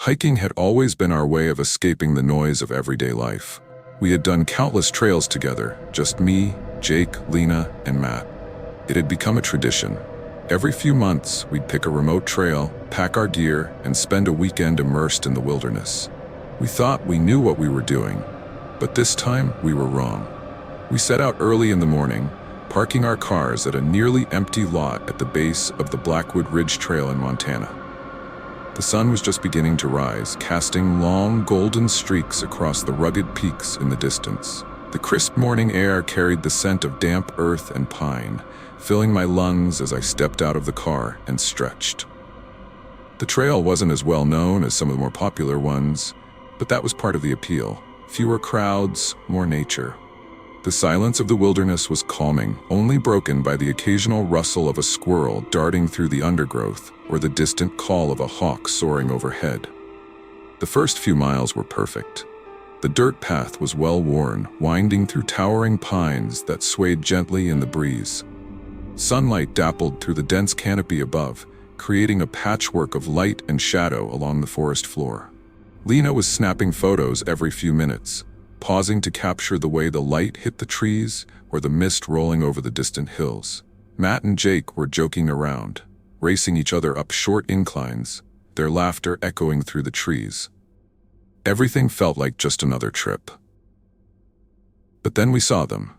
Hiking had always been our way of escaping the noise of everyday life. We had done countless trails together, just me, Jake, Lena, and Matt. It had become a tradition. Every few months, we'd pick a remote trail, pack our gear, and spend a weekend immersed in the wilderness. We thought we knew what we were doing, but this time we were wrong. We set out early in the morning, parking our cars at a nearly empty lot at the base of the Blackwood Ridge Trail in Montana. The sun was just beginning to rise, casting long golden streaks across the rugged peaks in the distance. The crisp morning air carried the scent of damp earth and pine, filling my lungs as I stepped out of the car and stretched. The trail wasn't as well known as some of the more popular ones, but that was part of the appeal. Fewer crowds, more nature. The silence of the wilderness was calming, only broken by the occasional rustle of a squirrel darting through the undergrowth or the distant call of a hawk soaring overhead. The first few miles were perfect. The dirt path was well worn, winding through towering pines that swayed gently in the breeze. Sunlight dappled through the dense canopy above, creating a patchwork of light and shadow along the forest floor. Lena was snapping photos every few minutes, pausing to capture the way the light hit the trees or the mist rolling over the distant hills. Matt and Jake were joking around, racing each other up short inclines, their laughter echoing through the trees. Everything felt like just another trip. But then we saw them.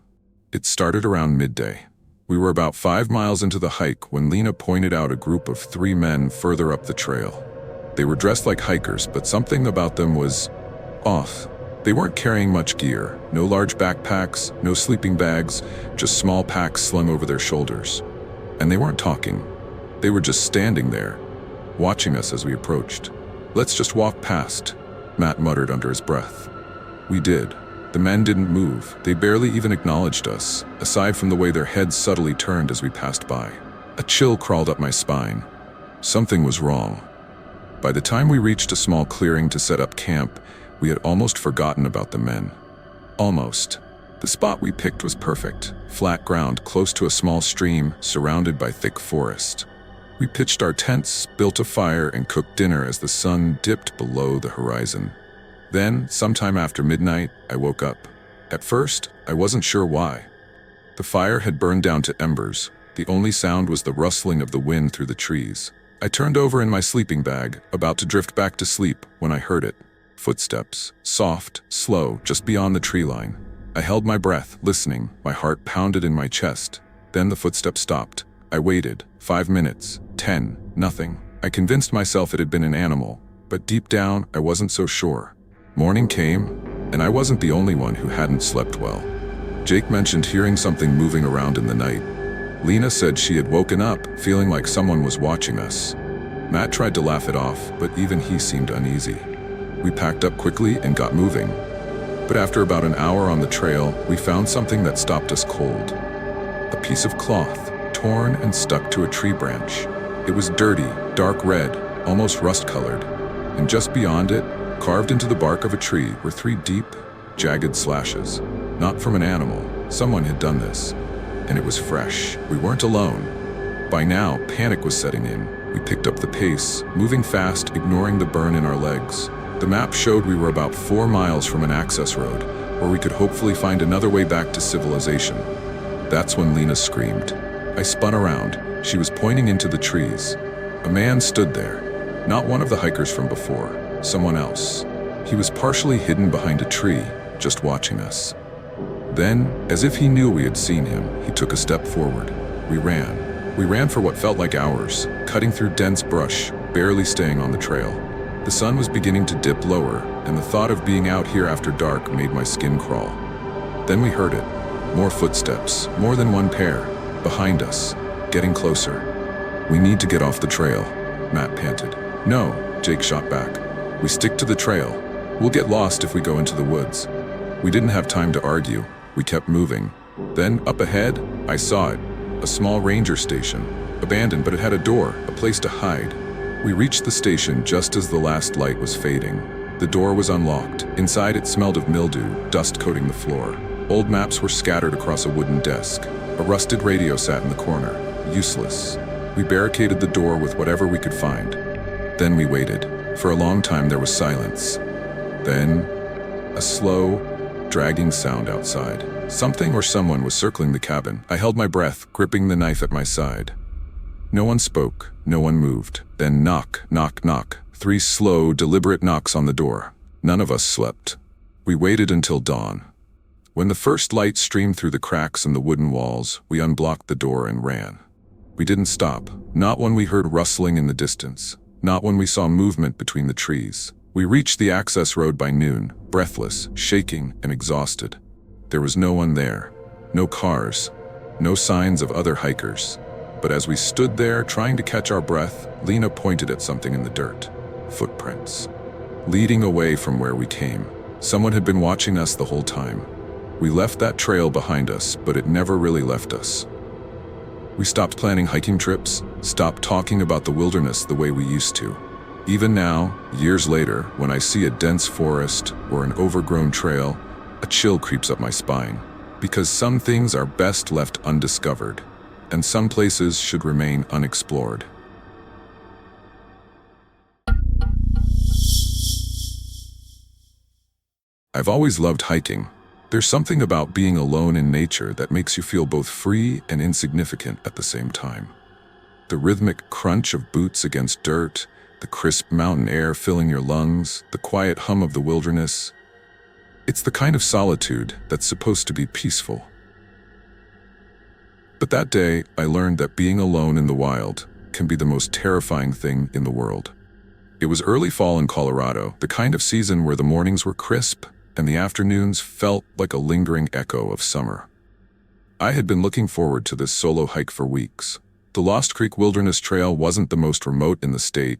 It started around midday. We were about 5 miles into the hike when Lena pointed out a group of 3 men further up the trail. They were dressed like hikers, but something about them was off. They weren't carrying much gear, no large backpacks, no sleeping bags, just small packs slung over their shoulders. And they weren't talking. They were just standing there, watching us as we approached. "Let's just walk past," Matt muttered under his breath. We did. The men didn't move. They barely even acknowledged us, aside from the way their heads subtly turned as we passed by. A chill crawled up my spine. Something was wrong. By the time we reached a small clearing to set up camp, we had almost forgotten about the men. Almost. The spot we picked was perfect. Flat ground close to a small stream, surrounded by thick forest. We pitched our tents, built a fire, and cooked dinner as the sun dipped below the horizon. Then, sometime after midnight, I woke up. At first, I wasn't sure why. The fire had burned down to embers. The only sound was the rustling of the wind through the trees. I turned over in my sleeping bag, about to drift back to sleep, when I heard it. Footsteps, soft, slow, just beyond the tree line. I held my breath, listening. My heart pounded in my chest. Then the footsteps stopped. I waited. 5 minutes. 10. Nothing. I convinced myself it had been an animal, but deep down, I wasn't so sure. Morning came, and I wasn't the only one who hadn't slept well. Jake mentioned hearing something moving around in the night. Lena said she had woken up, feeling like someone was watching us. Matt tried to laugh it off, but even he seemed uneasy. We packed up quickly and got moving. But after about an hour on the trail, we found something that stopped us cold. A piece of cloth, torn and stuck to a tree branch. It was dirty, dark red, almost rust-colored. And just beyond it, carved into the bark of a tree, were 3 deep, jagged slashes. Not from an animal. Someone had done this. And it was fresh. We weren't alone. By now, panic was setting in. We picked up the pace, moving fast, ignoring the burn in our legs. The map showed we were about 4 miles from an access road, where we could hopefully find another way back to civilization. That's when Lena screamed. I spun around. She was pointing into the trees. A man stood there. Not one of the hikers from before. Someone else. He was partially hidden behind a tree, just watching us. Then, as if he knew we had seen him, he took a step forward. We ran. We ran for what felt like hours, cutting through dense brush, barely staying on the trail. The sun was beginning to dip lower, and the thought of being out here after dark made my skin crawl. Then we heard it. More footsteps, more than one pair, behind us, getting closer. "We need to get off the trail," Matt panted. "No," Jake shot back. "We stick to the trail. We'll get lost if we go into the woods." We didn't have time to argue. We kept moving. Then, up ahead, I saw it. A small ranger station. Abandoned, but it had a door, a place to hide. We reached the station just as the last light was fading. The door was unlocked. Inside it smelled of mildew, dust coating the floor. Old maps were scattered across a wooden desk. A rusted radio sat in the corner. Useless. We barricaded the door with whatever we could find. Then we waited. For a long time there was silence. Then, a slow, dragging sound outside. Something or someone was circling the cabin. I held my breath, gripping the knife at my side. No one spoke, no one moved. Then knock, knock, knock. 3 slow, deliberate knocks on the door. None of us slept. We waited until dawn. When the first light streamed through the cracks in the wooden walls, we unblocked the door and ran. We didn't stop, not when we heard rustling in the distance, not when we saw movement between the trees. We reached the access road by noon, breathless, shaking, and exhausted. There was no one there, no cars, no signs of other hikers. But as we stood there trying to catch our breath, Lena pointed at something in the dirt. Footprints. Leading away from where we came. Someone had been watching us the whole time. We left that trail behind us, but it never really left us. We stopped planning hiking trips, stopped talking about the wilderness the way we used to. Even now, years later, when I see a dense forest or an overgrown trail, a chill creeps up my spine. Because some things are best left undiscovered, and some places should remain unexplored. I've always loved hiking. There's something about being alone in nature that makes you feel both free and insignificant at the same time. The rhythmic crunch of boots against dirt, the crisp mountain air filling your lungs, the quiet hum of the wilderness. It's the kind of solitude that's supposed to be peaceful. But that day, I learned that being alone in the wild can be the most terrifying thing in the world. It was early fall in Colorado, the kind of season where the mornings were crisp and the afternoons felt like a lingering echo of summer. I had been looking forward to this solo hike for weeks. The Lost Creek Wilderness Trail wasn't the most remote in the state,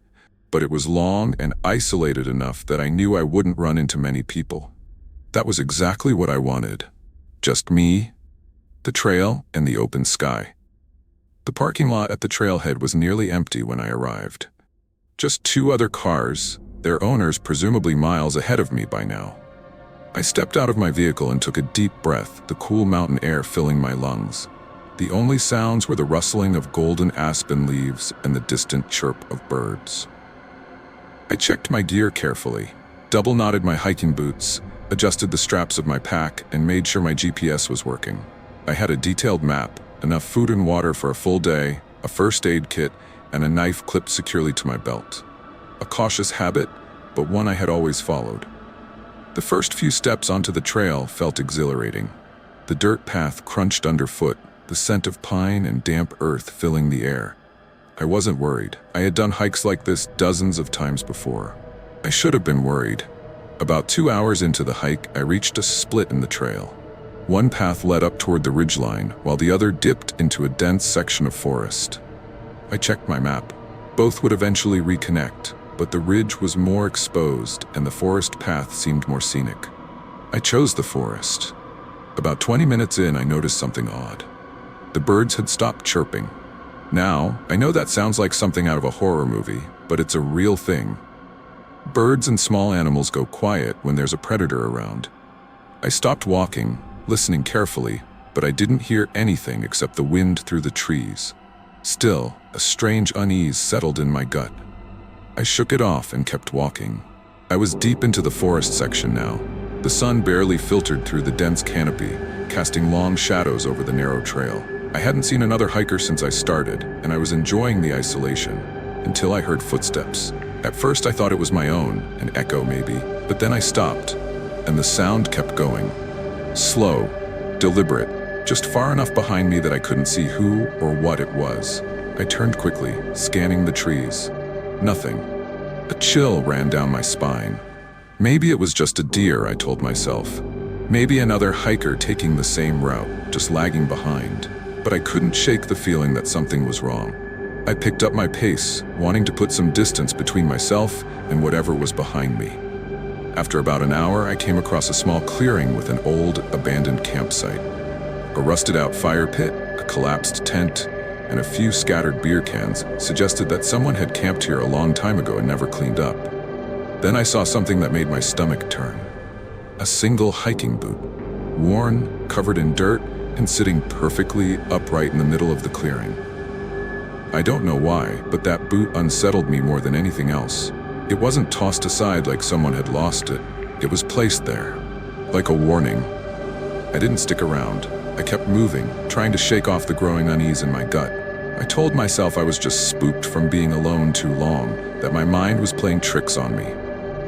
but it was long and isolated enough that I knew I wouldn't run into many people. That was exactly what I wanted. Just me, the trail, and the open sky. The parking lot at the trailhead was nearly empty when I arrived. Just 2 other cars, their owners presumably miles ahead of me by now. I stepped out of my vehicle and took a deep breath, the cool mountain air filling my lungs. The only sounds were the rustling of golden aspen leaves and the distant chirp of birds. I checked my gear carefully, double-knotted my hiking boots, adjusted the straps of my pack, and made sure my GPS was working. I had a detailed map, enough food and water for a full day, a first aid kit, and a knife clipped securely to my belt. A cautious habit, but one I had always followed. The first few steps onto the trail felt exhilarating. The dirt path crunched underfoot, the scent of pine and damp earth filling the air. I wasn't worried. I had done hikes like this dozens of times before. I should have been worried. About 2 hours into the hike, I reached a split in the trail. One path led up toward the ridgeline, while the other dipped into a dense section of forest. I checked my map. Both would eventually reconnect, but the ridge was more exposed and the forest path seemed more scenic. I chose the forest. About 20 minutes in, I noticed something odd. The birds had stopped chirping. Now, I know that sounds like something out of a horror movie, but it's a real thing. Birds and small animals go quiet when there's a predator around. I stopped walking, listening carefully, but I didn't hear anything except the wind through the trees. Still, a strange unease settled in my gut. I shook it off and kept walking. I was deep into the forest section now. The sun barely filtered through the dense canopy, casting long shadows over the narrow trail. I hadn't seen another hiker since I started, and I was enjoying the isolation, until I heard footsteps. At first I thought it was my own, an echo maybe, but then I stopped, and the sound kept going. Slow, deliberate, just far enough behind me that I couldn't see who or what it was. I turned quickly, scanning the trees. Nothing. A chill ran down my spine. Maybe it was just a deer, I told myself. Maybe another hiker taking the same route, just lagging behind. But I couldn't shake the feeling that something was wrong. I picked up my pace, wanting to put some distance between myself and whatever was behind me. After about an hour, I came across a small clearing with an old, abandoned campsite. A rusted-out fire pit, a collapsed tent, and a few scattered beer cans suggested that someone had camped here a long time ago and never cleaned up. Then I saw something that made my stomach turn. A single hiking boot, worn, covered in dirt, and sitting perfectly upright in the middle of the clearing. I don't know why, but that boot unsettled me more than anything else. It wasn't tossed aside like someone had lost it. It was placed there, like a warning. I didn't stick around. I kept moving, trying to shake off the growing unease in my gut. I told myself I was just spooked from being alone too long, that my mind was playing tricks on me.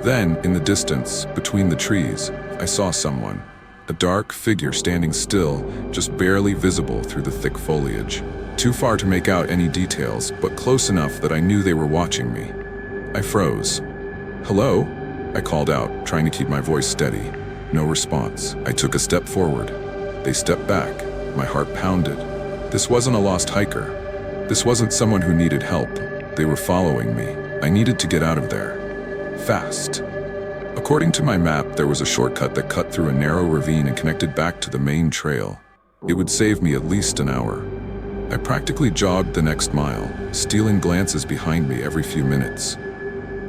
Then, in the distance, between the trees, I saw someone. A dark figure standing still, just barely visible through the thick foliage. Too far to make out any details, but close enough that I knew they were watching me. I froze. "Hello?" I called out, trying to keep my voice steady. No response. I took a step forward. They stepped back. My heart pounded. This wasn't a lost hiker. This wasn't someone who needed help. They were following me. I needed to get out of there. Fast. According to my map, there was a shortcut that cut through a narrow ravine and connected back to the main trail. It would save me at least an hour. I practically jogged the next mile, stealing glances behind me every few minutes.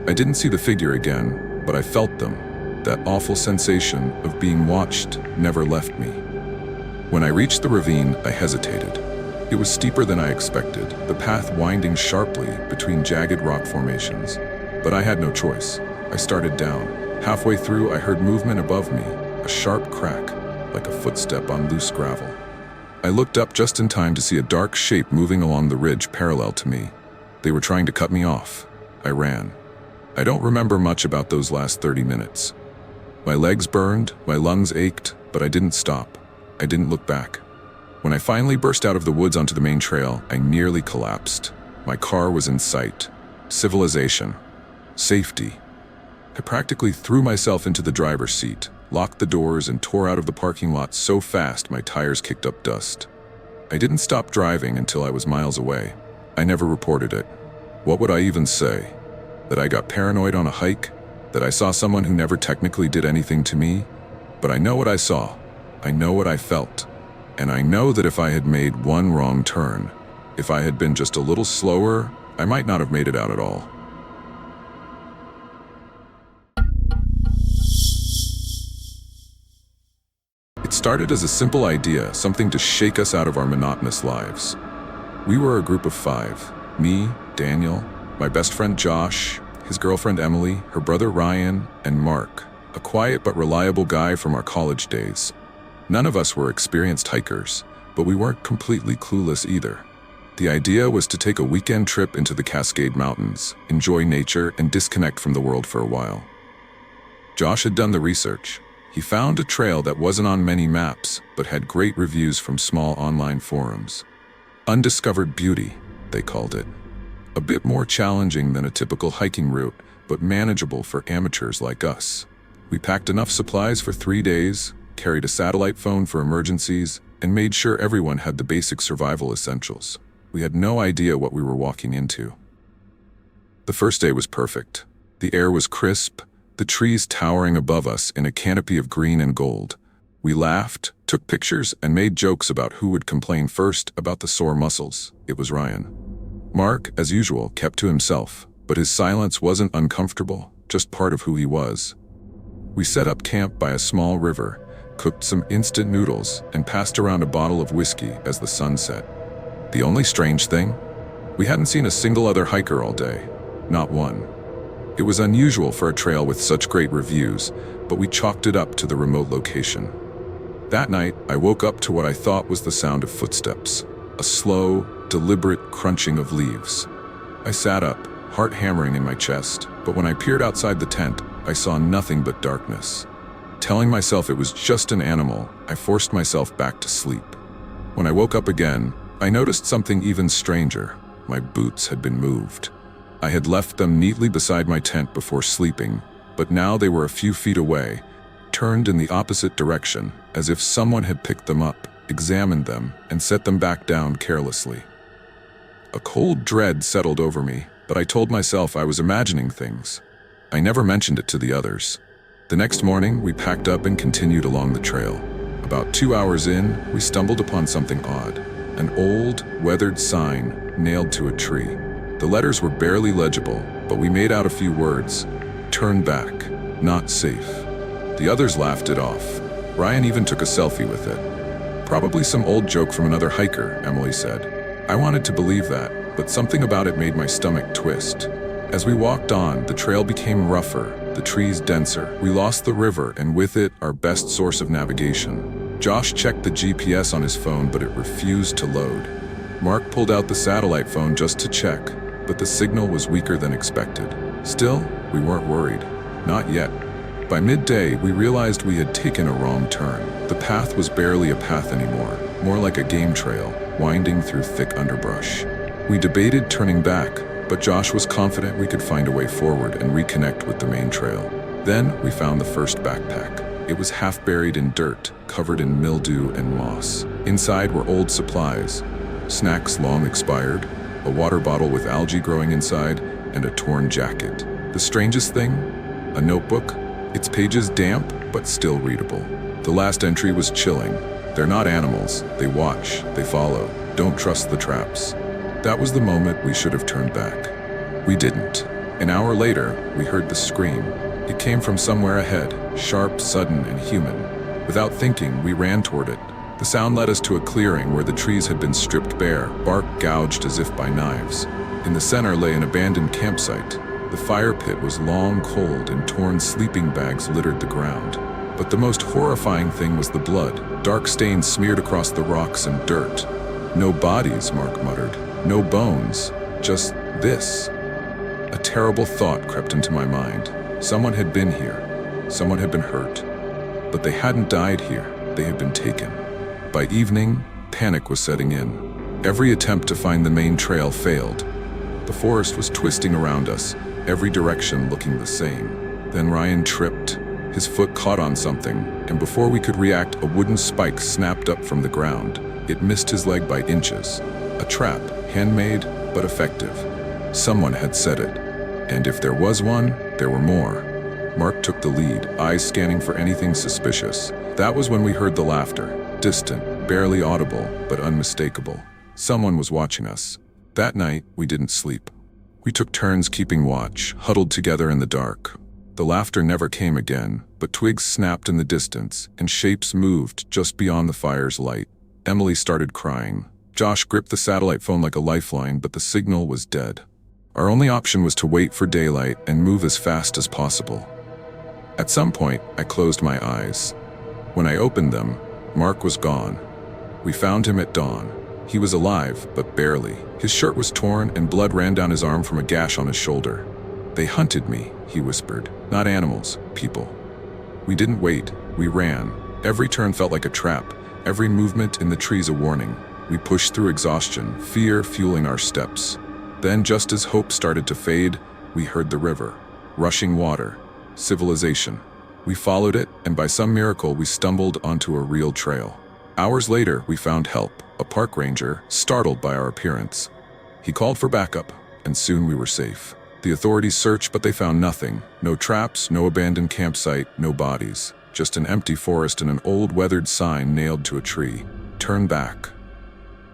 I didn't see the figure again, but I felt them. That awful sensation of being watched never left me. When I reached the ravine, I hesitated. It was steeper than I expected, the path winding sharply between jagged rock formations. But I had no choice. I started down. Halfway through, I heard movement above me, a sharp crack, like a footstep on loose gravel. I looked up just in time to see a dark shape moving along the ridge parallel to me. They were trying to cut me off. I ran. I don't remember much about those last 30 minutes. My legs burned, my lungs ached, but I didn't stop. I didn't look back. When I finally burst out of the woods onto the main trail, I nearly collapsed. My car was in sight. Civilization. Safety. I practically threw myself into the driver's seat, locked the doors, and tore out of the parking lot so fast my tires kicked up dust. I didn't stop driving until I was miles away. I never reported it. What would I even say? That I got paranoid on a hike? That I saw someone who never technically did anything to me? But I know what I saw. I know what I felt. And I know that if I had made one wrong turn, if I had been just a little slower, I might not have made it out at all. It started as a simple idea, something to shake us out of our monotonous lives. We were a group of 5. Me, Daniel, my best friend Josh, his girlfriend Emily, her brother Ryan, and Mark, a quiet but reliable guy from our college days. None of us were experienced hikers, but we weren't completely clueless either. The idea was to take a weekend trip into the Cascade Mountains, enjoy nature, and disconnect from the world for a while. Josh had done the research. He found a trail that wasn't on many maps, but had great reviews from small online forums. Undiscovered beauty, they called it. A bit more challenging than a typical hiking route, but manageable for amateurs like us. We packed enough supplies for 3 days, carried a satellite phone for emergencies, and made sure everyone had the basic survival essentials. We had no idea what we were walking into. The first day was perfect. The air was crisp, the trees towering above us in a canopy of green and gold. We laughed, took pictures, and made jokes about who would complain first about the sore muscles. It was Ryan. Mark, as usual, kept to himself, but his silence wasn't uncomfortable, just part of who he was. We set up camp by a small river, cooked some instant noodles, and passed around a bottle of whiskey as the sun set. The only strange thing? We hadn't seen a single other hiker all day. Not one. It was unusual for a trail with such great reviews, but we chalked it up to the remote location. That night, I woke up to what I thought was the sound of footsteps, a slow, deliberate crunching of leaves. I sat up, heart hammering in my chest, but when I peered outside the tent, I saw nothing but darkness. Telling myself it was just an animal, I forced myself back to sleep. When I woke up again, I noticed something even stranger. My boots had been moved. I had left them neatly beside my tent before sleeping, but now they were a few feet away, turned in the opposite direction, as if someone had picked them up, examined them, and set them back down carelessly. A cold dread settled over me, but I told myself I was imagining things. I never mentioned it to the others. The next morning, we packed up and continued along the trail. About 2 hours in, we stumbled upon something odd. An old, weathered sign nailed to a tree. The letters were barely legible, but we made out a few words. Turn back. Not safe. The others laughed it off. Ryan even took a selfie with it. Probably some old joke from another hiker, Emily said. I wanted to believe that, but something about it made my stomach twist. As we walked on, the trail became rougher, the trees denser. We lost the river, and with it, our best source of navigation. Josh checked the GPS on his phone, but it refused to load. Mark pulled out the satellite phone just to check, but the signal was weaker than expected. Still, we weren't worried. Not yet. By midday, we realized we had taken a wrong turn. The path was barely a path anymore, more like a game trail, winding through thick underbrush. We debated turning back, but Josh was confident we could find a way forward and reconnect with the main trail. Then we found the first backpack. It was half buried in dirt, covered in mildew and moss. Inside were old supplies, snacks long expired, a water bottle with algae growing inside, and a torn jacket. The strangest thing? A notebook, its pages damp but still readable. The last entry was chilling. They're not animals. They watch, they follow. Don't trust the traps. That was the moment we should have turned back. We didn't. An hour later, we heard the scream. It came from somewhere ahead, sharp, sudden, and human. Without thinking, we ran toward it. The sound led us to a clearing where the trees had been stripped bare, bark gouged as if by knives. In the center lay an abandoned campsite. The fire pit was long, cold, and torn sleeping bags littered the ground. But the most horrifying thing was the blood, dark stains smeared across the rocks and dirt. No bodies, Mark muttered. No bones. Just this. A terrible thought crept into my mind. Someone had been here. Someone had been hurt. But they hadn't died here. They had been taken. By evening, panic was setting in. Every attempt to find the main trail failed. The forest was twisting around us, every direction looking the same. Then Ryan tripped. His foot caught on something, and before we could react, a wooden spike snapped up from the ground. It missed his leg by inches. A trap, handmade but effective. Someone had set it. And if there was one, there were more. Mark took the lead, eyes scanning for anything suspicious. That was when we heard the laughter, distant, barely audible, but unmistakable. Someone was watching us. That night, we didn't sleep. We took turns keeping watch, huddled together in the dark. The laughter never came again, but twigs snapped in the distance, and shapes moved just beyond the fire's light. Emily started crying. Josh gripped the satellite phone like a lifeline, but the signal was dead. Our only option was to wait for daylight and move as fast as possible. At some point, I closed my eyes. When I opened them, Mark was gone. We found him at dawn. He was alive, but barely. His shirt was torn and blood ran down his arm from a gash on his shoulder. "They hunted me," he whispered. "Not animals, people." We didn't wait. We ran. Every turn felt like a trap, every movement in the trees a warning. We pushed through exhaustion, fear fueling our steps. Then, just as hope started to fade, we heard the river. Rushing water. Civilization. We followed it, and by some miracle, we stumbled onto a real trail. Hours later, we found help, a park ranger, startled by our appearance. He called for backup, and soon we were safe. The authorities searched, but they found nothing. No traps, no abandoned campsite, no bodies. Just an empty forest and an old weathered sign nailed to a tree. Turn back.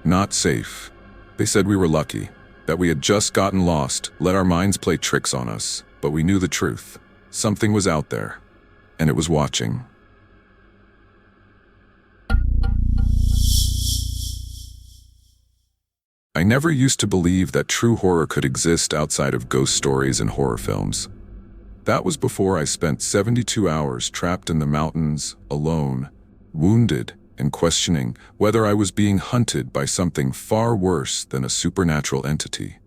Not safe. They said we were lucky, that we had just gotten lost, let our minds play tricks on us. But we knew the truth. Something was out there, and it was watching. I never used to believe that true horror could exist outside of ghost stories and horror films. That was before I spent 72 hours trapped in the mountains, alone, wounded, and questioning whether I was being hunted by something far worse than a supernatural entity.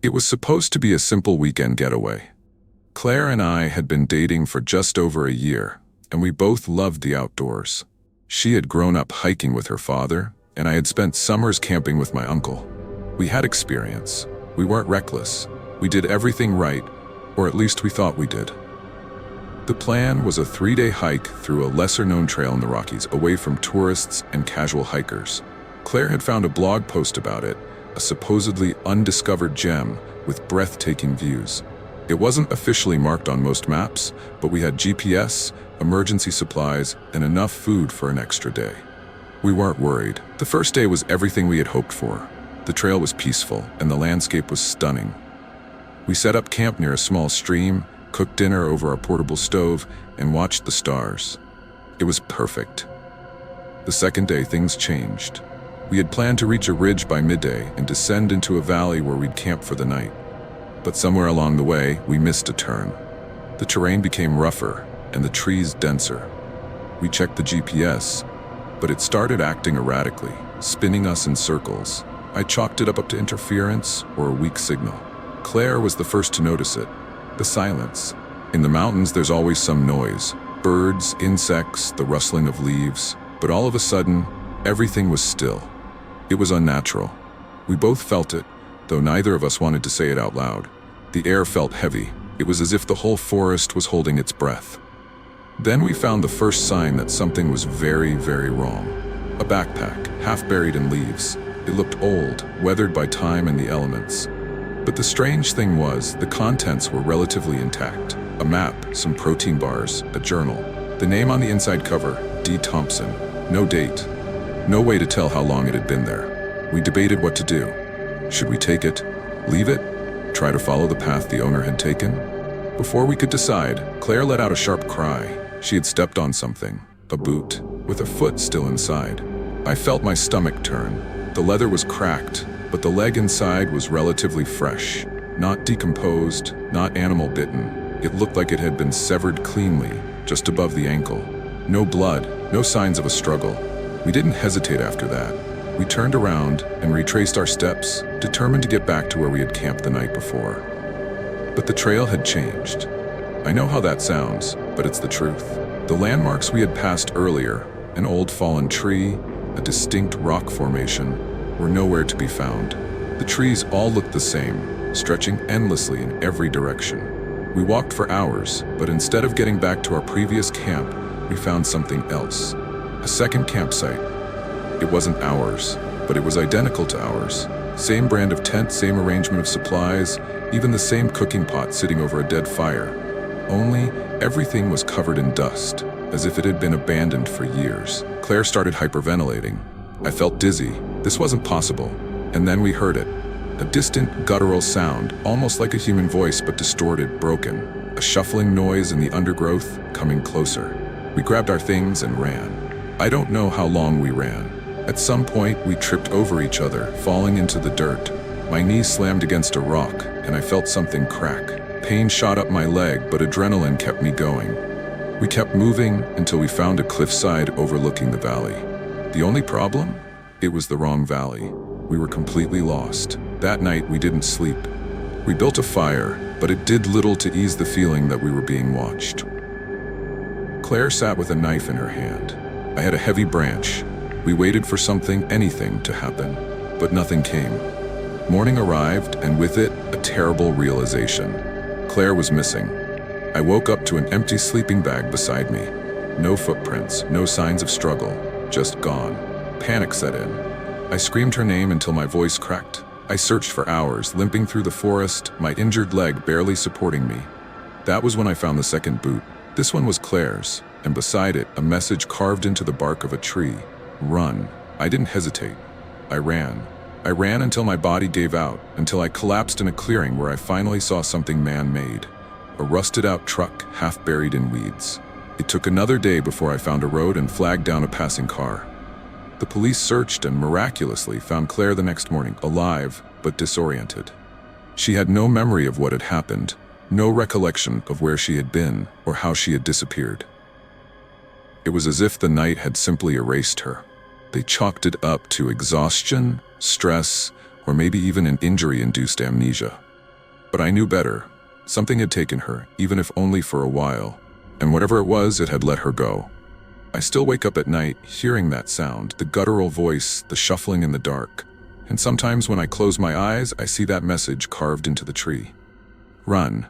It was supposed to be a simple weekend getaway. Claire and I had been dating for just over a year, and we both loved the outdoors. She had grown up hiking with her father, and I had spent summers camping with my uncle. We had experience. We weren't reckless. We did everything right, or at least we thought we did. The plan was a 3-day hike through a lesser-known trail in the Rockies, away from tourists and casual hikers. Claire had found a blog post about it, a supposedly undiscovered gem with breathtaking views. It wasn't officially marked on most maps, but we had GPS, emergency supplies, and enough food for an extra day. We weren't worried. The first day was everything we had hoped for. The trail was peaceful, and the landscape was stunning. We set up camp near a small stream, cooked dinner over a portable stove, and watched the stars. It was perfect. The second day, things changed. We had planned to reach a ridge by midday and descend into a valley where we'd camp for the night. But somewhere along the way, we missed a turn. The terrain became rougher and the trees denser. We checked the GPS, but it started acting erratically, spinning us in circles. I chalked it up to interference or a weak signal. Claire was the first to notice it. The silence. In the mountains, there's always some noise. Birds, insects, the rustling of leaves. But all of a sudden, everything was still. It was unnatural. We both felt it, though neither of us wanted to say it out loud. The air felt heavy. It was as if the whole forest was holding its breath. Then we found the first sign that something was very, very wrong. A backpack, half buried in leaves. It looked old, weathered by time and the elements. But the strange thing was, the contents were relatively intact. A map, some protein bars, a journal. The name on the inside cover, D. Thompson. No date. No way to tell how long it had been there. We debated what to do. Should we take it? Leave it? Try to follow the path the owner had taken? Before we could decide, Claire let out a sharp cry. She had stepped on something, a boot, with her foot still inside. I felt my stomach turn. The leather was cracked, but the leg inside was relatively fresh. Not decomposed, not animal bitten. It looked like it had been severed cleanly, just above the ankle. No blood, no signs of a struggle. We didn't hesitate after that. We turned around and retraced our steps, determined to get back to where we had camped the night before. But the trail had changed. I know how that sounds, but it's the truth. The landmarks we had passed earlier, an old fallen tree, a distinct rock formation, were nowhere to be found. The trees all looked the same, stretching endlessly in every direction. We walked for hours, but instead of getting back to our previous camp, we found something else. A second campsite. It wasn't ours, but it was identical to ours. Same brand of tent, same arrangement of supplies, even the same cooking pot sitting over a dead fire. Only, everything was covered in dust, as if it had been abandoned for years. Claire started hyperventilating. I felt dizzy. This wasn't possible. And then we heard it. A distant, guttural sound, almost like a human voice but distorted, broken. A shuffling noise in the undergrowth, coming closer. We grabbed our things and ran. I don't know how long we ran. At some point, we tripped over each other, falling into the dirt. My knee slammed against a rock, and I felt something crack. Pain shot up my leg, but adrenaline kept me going. We kept moving until we found a cliffside overlooking the valley. The only problem? It was the wrong valley. We were completely lost. That night, we didn't sleep. We built a fire, but it did little to ease the feeling that we were being watched. Claire sat with a knife in her hand. I had a heavy branch. We waited for something, anything, to happen, but nothing came. Morning arrived, and with it, a terrible realization. Claire was missing. I woke up to an empty sleeping bag beside me. No footprints, no signs of struggle, just gone. Panic set in. I screamed her name until my voice cracked. I searched for hours, limping through the forest, my injured leg barely supporting me. That was when I found the second boot. This one was Claire's, and beside it, a message carved into the bark of a tree. Run. I didn't hesitate. I ran. I ran until my body gave out, until I collapsed in a clearing where I finally saw something man-made. A rusted-out truck, half buried in weeds. It took another day before I found a road and flagged down a passing car. The police searched and miraculously found Claire the next morning, alive but disoriented. She had no memory of what had happened, no recollection of where she had been or how she had disappeared. It was as if the night had simply erased her. They chalked it up to exhaustion, stress, or maybe even an injury-induced amnesia. But I knew better. Something had taken her, even if only for a while, and whatever it was, it had let her go. I still wake up at night, hearing that sound, the guttural voice, the shuffling in the dark, and sometimes when I close my eyes, I see that message carved into the tree. Run.